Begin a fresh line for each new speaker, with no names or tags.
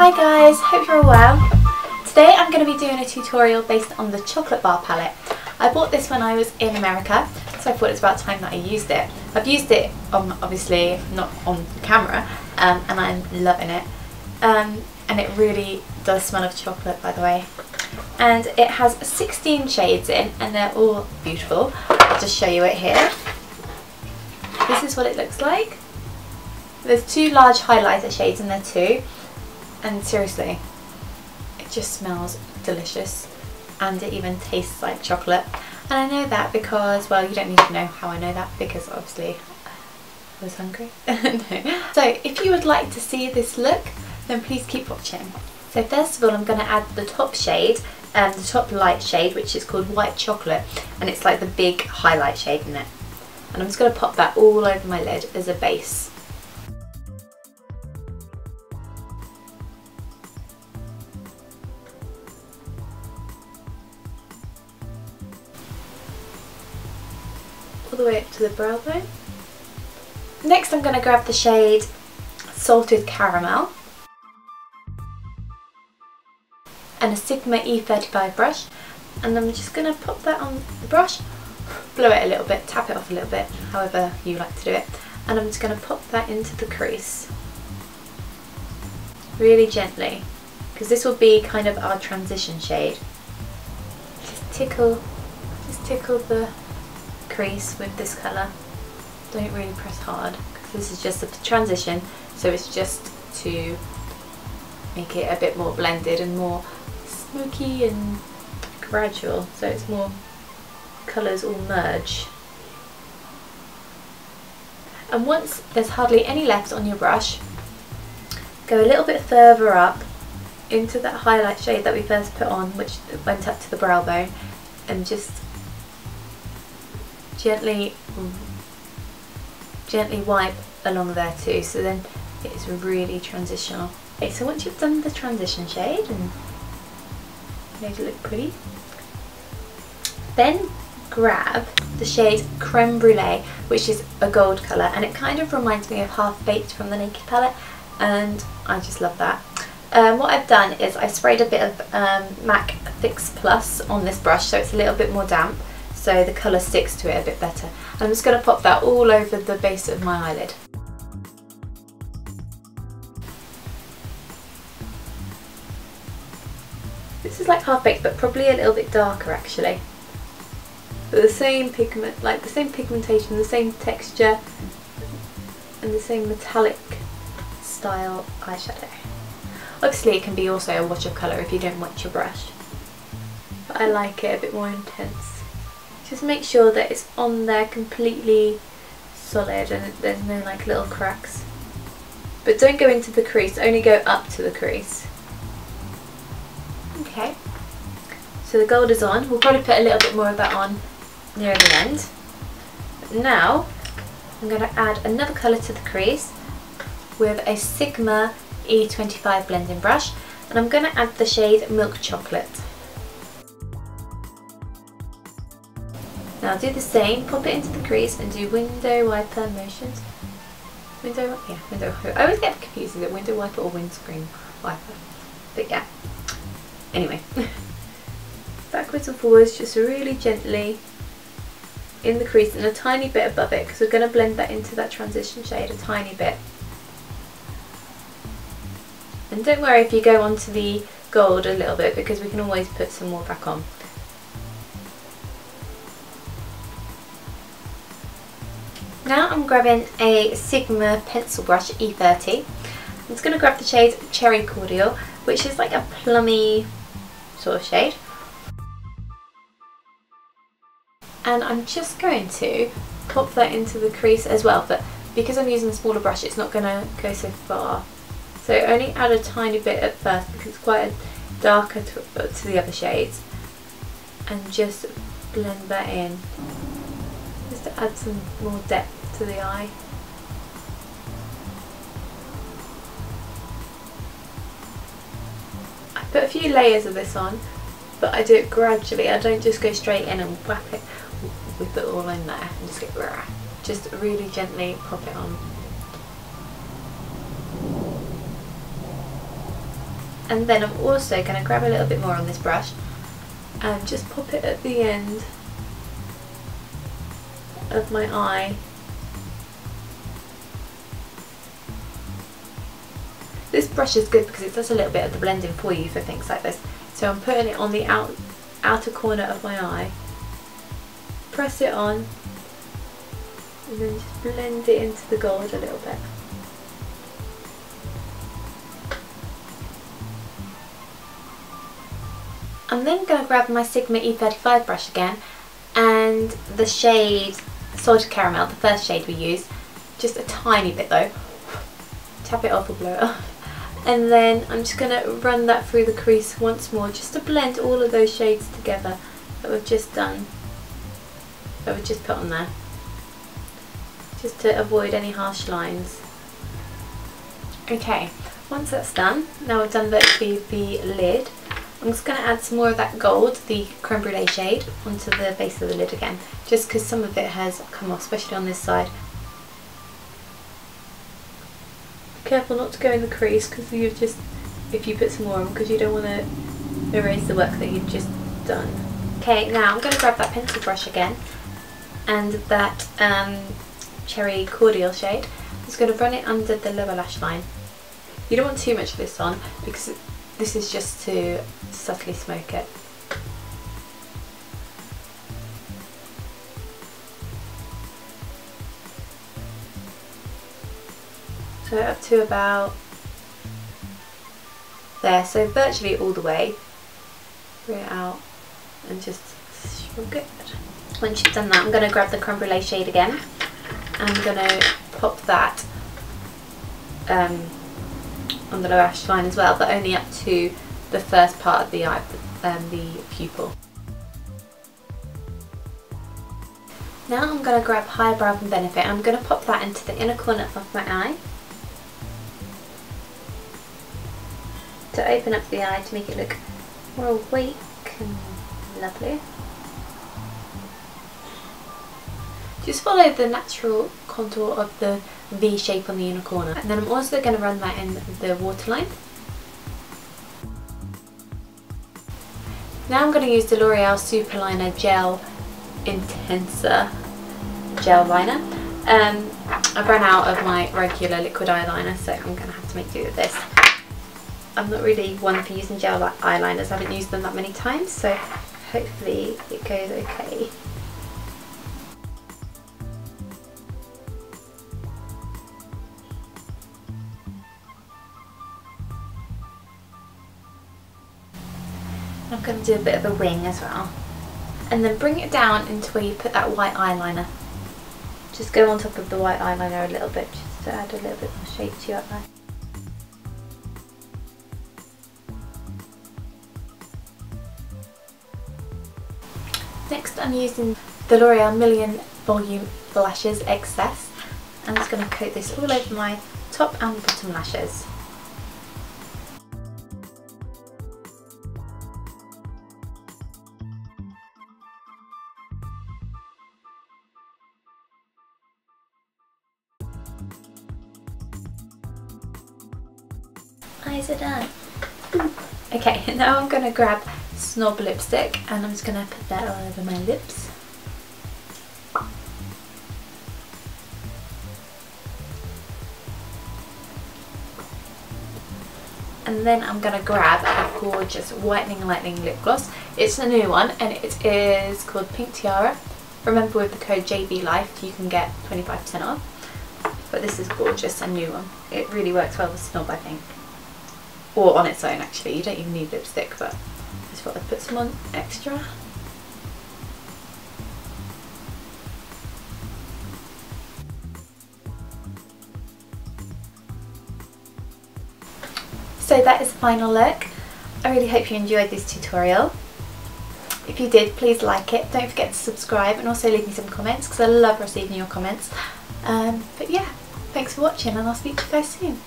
Hi guys, hope you're all well. Today I'm going to be doing a tutorial based on the chocolate bar palette. I bought this when I was in America, so I thought it was about time that I used it. I've used it obviously not on camera, and I'm loving it. And it really does smell of chocolate, by the way. And it has 16 shades in, and they're all beautiful. I'll just show you it here. This is what it looks like. There's two large highlighter shades in there too. And seriously, it just smells delicious, and it even tastes like chocolate. And I know that because, well, you don't need to know how I know that, because obviously I was hungry. No. So if you would like to see this look, then please keep watching. So first of all, I'm going to add the top shade, the top light shade, which is called White Chocolate, and it's like the big highlight shade in it. And I'm just going to pop that all over my lid as a base. All the way up to the brow bone. Next I'm going to grab the shade Salted Caramel and a Sigma E35 brush, and I'm just going to pop that on the brush, blow it a little bit, tap it off a little bit, however you like to do it, and I'm just going to pop that into the crease really gently, because this will be kind of our transition shade. Just tickle the crease with this colour. Don't really press hard, because this is just a transition, so it's just to make it a bit more blended and more smoky and gradual, so it's more colours all merge. And once there's hardly any left on your brush, go a little bit further up into that highlight shade that we first put on, which went up to the brow bone, and just gently wipe along there too, so then it's really transitional. Okay, so once you've done the transition shade and made it look pretty, then grab the shade Creme Brulee, which is a gold colour, and it kind of reminds me of Half Baked from the Naked palette, and I just love that. What I've done is I sprayed a bit of MAC Fix Plus on this brush, so it's a little bit more damp, so the colour sticks to it a bit better. And I'm just going to pop that all over the base of my eyelid. This is like Half Baked, but probably a little bit darker actually. But the same pigment, like the same pigmentation, the same texture, and the same metallic style eyeshadow. Obviously it can be also a wash of colour if you don't wet your brush, but I like it a bit more intense. Just make sure that it's on there completely solid and there's no like little cracks. But don't go into the crease, only go up to the crease. Okay, so the gold is on. We'll probably put a little bit more of that on near the end. But now I'm going to add another colour to the crease with a Sigma E25 blending brush, and I'm going to add the shade Milk Chocolate. Now do the same, pop it into the crease and do window wiper motions. Window wiper. I always get confused with it, window wiper or windscreen wiper. But yeah, anyway. Backwards and forwards, just really gently in the crease and a tiny bit above it, because we're going to blend that into that transition shade a tiny bit. And don't worry if you go onto the gold a little bit, because we can always put some more back on. Now I'm grabbing a Sigma pencil brush E30. I'm just going to grab the shade Cherry Cordial, which is like a plummy sort of shade. And I'm just going to pop that into the crease as well, but because I'm using a smaller brush it's not going to go so far. So only add a tiny bit at first, because it's quite darker to the other shades, and just blend that in, just to add some more depth to the eye. I put a few layers of this on, but I do it gradually. I don't just go straight in and whack it, whip it all in there and just get rah. Just really gently pop it on. And then I'm also going to grab a little bit more on this brush and just pop it at the end of my eye. This brush is good because it does a little bit of the blending for you for things like this. So I'm putting it on the outer corner of my eye, press it on, and then just blend it into the gold a little bit. I'm then going to grab my Sigma E35 brush again and the shade Salted Caramel, the first shade we used, just a tiny bit though, tap it off or blow it off. And then I'm just going to run that through the crease once more, just to blend all of those shades together that we've just done, that we've just put on there, just to avoid any harsh lines. Okay, once that's done, now we've done virtually the lid, I'm just going to add some more of that gold, the creme brulee shade, onto the base of the lid again, just because some of it has come off, especially on this side. Careful not to go in the crease, because you've just, if you put some more on, because you don't want to erase the work that you've just done. Okay, now I'm going to grab that pencil brush again and that cherry cordial shade. I'm just going to run it under the lower lash line. You don't want too much of this on because this is just to subtly smoke it. So up to about there, so virtually all the way. Bring it out and just shrug it. Once you've done that, I'm going to grab the creme brulee shade again. I'm going to pop that on the lower lash line as well, but only up to the first part of the eye, the pupil. Now I'm going to grab High Brow from Benefit. I'm going to pop that into the inner corner of my eye to open up the eye to make it look more awake and lovely. Just follow the natural contour of the V shape on the inner corner, and then I'm also going to run that in the waterline. Now I'm going to use the L'Oreal Superliner Gel Intenser Gel Liner. I've run out of my regular liquid eyeliner, so I'm going to have to make do with this. I'm not really one for using gel eyeliners, I haven't used them that many times, so hopefully it goes okay. I'm going to do a bit of a wing as well, and then bring it down into where you put that white eyeliner. Just go on top of the white eyeliner a little bit, just to add a little bit more shape to your eye. Next I'm using the L'Oreal Million Volume Lashes Excess. I'm just going to coat this all over my top and bottom lashes. Eyes are done. Okay, now I'm going to grab Snob lipstick and I'm just going to put that all over my lips. And then I'm going to grab a gorgeous Whitening Lightning lip gloss. It's a new one and it is called Pink Tiara. Remember, with the code JBLife you can get 25% off. But this is gorgeous, a new one. It really works well with Snob, I think. Or on its own actually, you don't even need lipstick, but I just thought I'd put some on extra. So that is the final look. I really hope you enjoyed this tutorial. If you did, please like it, don't forget to subscribe and also leave me some comments because I love receiving your comments. But yeah, thanks for watching and I'll speak to you guys soon.